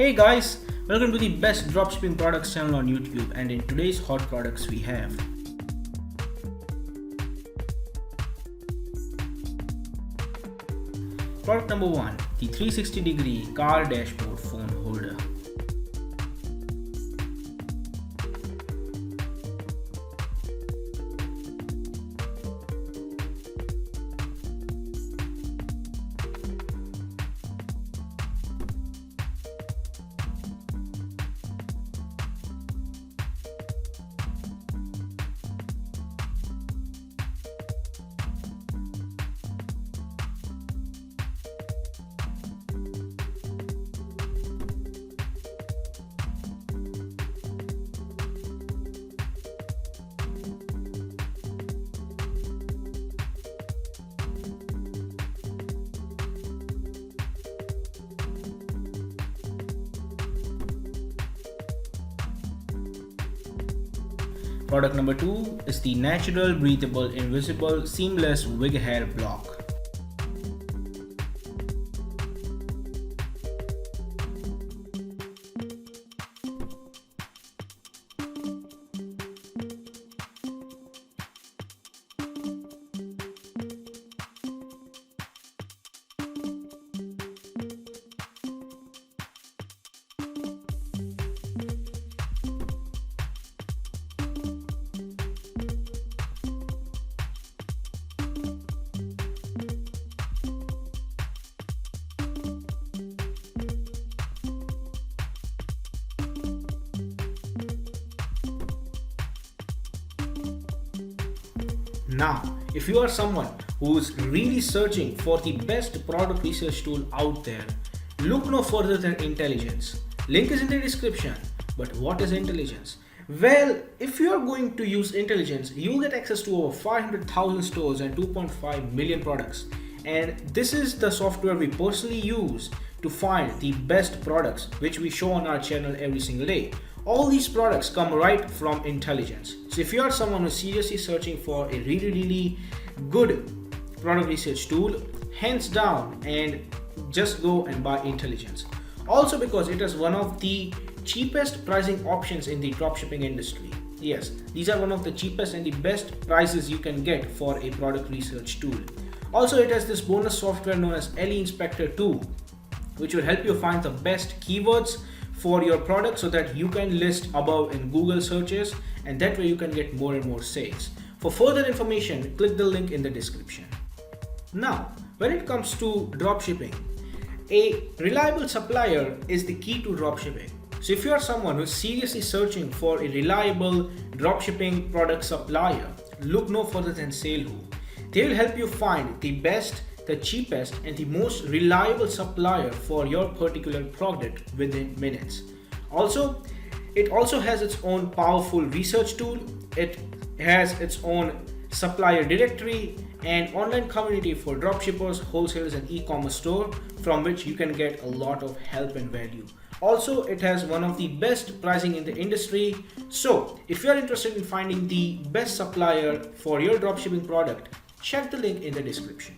Hey guys, welcome to the best dropshipping products channel on YouTube, and in today's hot products we have product number 1, the 360-degree car dashboard phone holder. Product number 2 is the natural, breathable, invisible, seamless wig hair block. Now, if you are someone who's really searching for the best product research tool out there, look no further than Intelligence. Link is in the description. But what is Intelligence? Well, if you are going to use Intelligence, you'll get access to over 500,000 stores and 2.5 million products. And this is the software we personally use to find the best products which we show on our channel every single day. All these products come right from Intelligence. So if you are someone who's seriously searching for a really good product research tool, hands down, and just go and buy Intelligence. Also because it is one of the cheapest pricing options in the dropshipping industry. Yes, these are one of the cheapest and the best prices you can get for a product research tool. Also, it has this bonus software known as LE Inspector 2, which will help you find the best keywords for your product so that you can list above in Google searches, and that way you can get more and more sales. For further information, click the link in the description. Now, when it comes to dropshipping, a reliable supplier is the key to dropshipping. So if you are someone who is seriously searching for a reliable dropshipping product supplier, look no further than Salehu. They will help you find the best, the cheapest, and the most reliable supplier for your particular product within minutes. Also, it also has its own powerful research tool. It has its own supplier directory and online community for dropshippers, wholesalers, and e-commerce store from which you can get a lot of help and value. Also, it has one of the best pricing in the industry. So if you are interested in finding the best supplier for your dropshipping product, check the link in the description.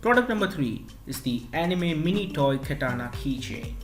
Product number 3 is the anime mini toy katana keychain.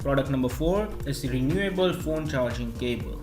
Product number 4 is the renewable phone charging cable.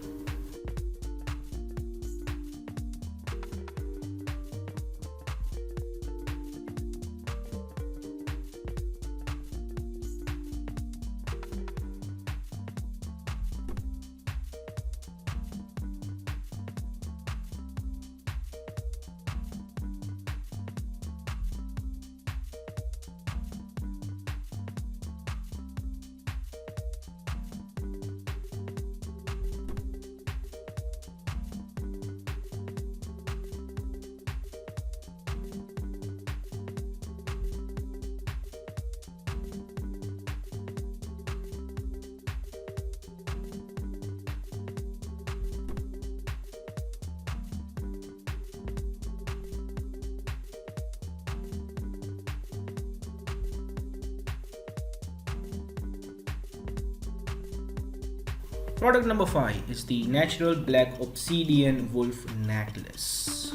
Product number 5 is the natural black obsidian wolf necklace.